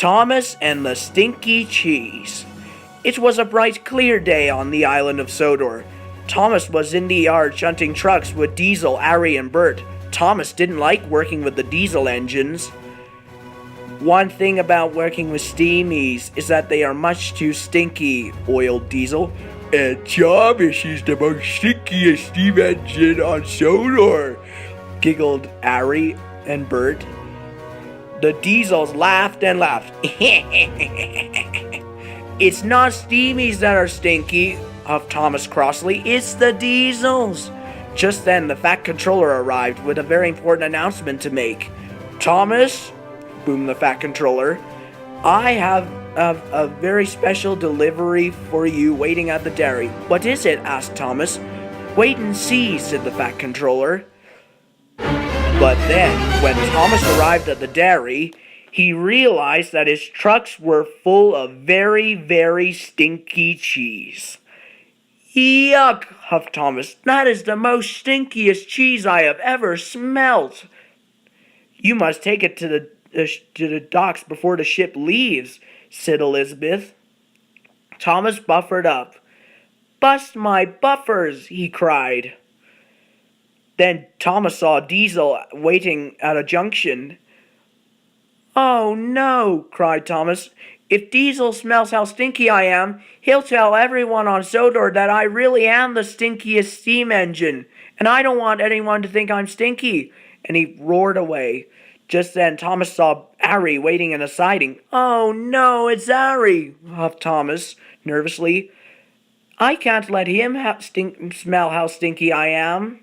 Thomas and the Stinky Cheese. It was a bright, clear day on the island of Sodor. Thomas was in the yard shunting trucks with Diesel, Ari, and Bert. Thomas didn't like working with the diesel engines. One thing about working with steamies is that they are much too stinky, oiled Diesel. And Thomas is the most stinkiest steam engine on Sodor, giggled Ari and Bert. The Diesels laughed and laughed. It's not steamies that are stinky, huffed Thomas crossly. It's the Diesels. Just then, the Fat Controller arrived with a very important announcement to make. Thomas, boomed the Fat Controller, I have a very special delivery for you waiting at the dairy. What is it? Asked Thomas. Wait and see, said the Fat Controller. But then, when Thomas arrived at the dairy, he realized that his trucks were full of very, very stinky cheese. Yuck, huffed Thomas. That is the most stinkiest cheese I have ever smelt. You must take it to the docks before the ship leaves, said Elizabeth. Thomas buffered up. Bust my buffers, he cried. Then Thomas saw Diesel waiting at a junction. Oh no, cried Thomas. If Diesel smells how stinky I am, he'll tell everyone on Sodor that I really am the stinkiest steam engine, and I don't want anyone to think I'm stinky. And he roared away. Just then Thomas saw Ari waiting in a siding. Oh no, it's Ari, huffed Thomas nervously. I can't let him smell how stinky I am.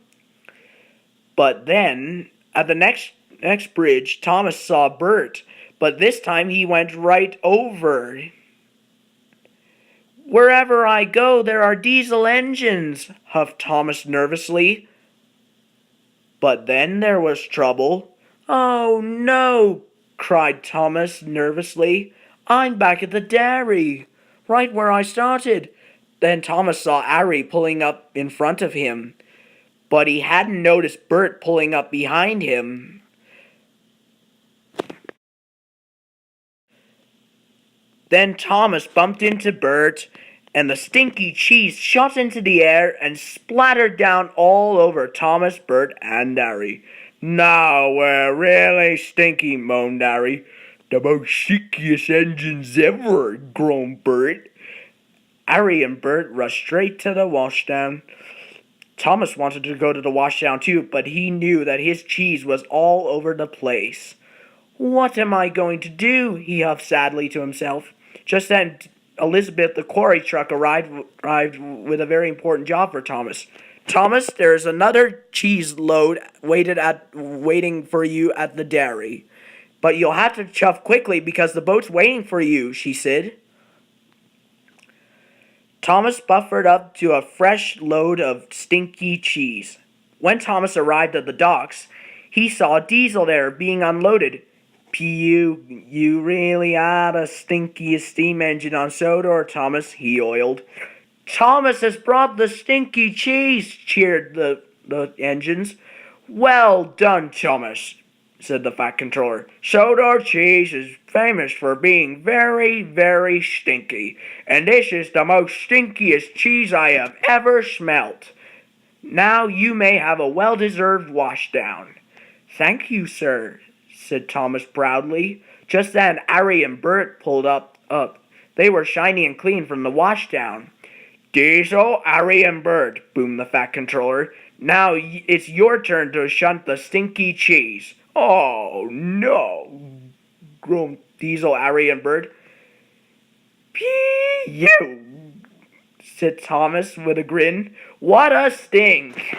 But then, at the next bridge, Thomas saw Bert, but this time he went right over. Wherever I go, there are diesel engines, huffed Thomas nervously. But then there was trouble. Oh no, cried Thomas nervously. I'm back at the dairy, right where I started. Then Thomas saw Ari pulling up in front of him, but he hadn't noticed Bert pulling up behind him. Then Thomas bumped into Bert, and the stinky cheese shot into the air and splattered down all over Thomas, Bert, and Ari. Now we're really stinky, moaned Ari. The most stinkiest engines ever, groaned Bert. Ari and Bert rushed straight to the washdown. Thomas wanted to go to the washdown too, but he knew that his cheese was all over the place. What am I going to do? He huffed sadly to himself. Just then, Elizabeth, the quarry truck, arrived with a very important job for Thomas. Thomas, there's another cheese load waiting for you at the dairy. But you'll have to chuff quickly because the boat's waiting for you, she said. Thomas buffered up to a fresh load of stinky cheese. When Thomas arrived at the docks, he saw Diesel there being unloaded. You really are the stinkiest steam engine on Sodor, Thomas, he oiled. Thomas has brought the stinky cheese, cheered the engines. Well done, Thomas, said the Fat Controller. Sodor cheese is famous for being very, very stinky, and this is the most stinkiest cheese I have ever smelt. Now you may have a well-deserved washdown. Thank you, sir, said Thomas proudly. Just then, Ari and Bert pulled up. They were shiny and clean from the washdown. Diesel, Ari, and Bert, boomed the Fat Controller. Now it's your turn to shunt the stinky cheese. Oh, no, groaned Diesel, Ari, and Bert. You, said Thomas with a grin. What a stink.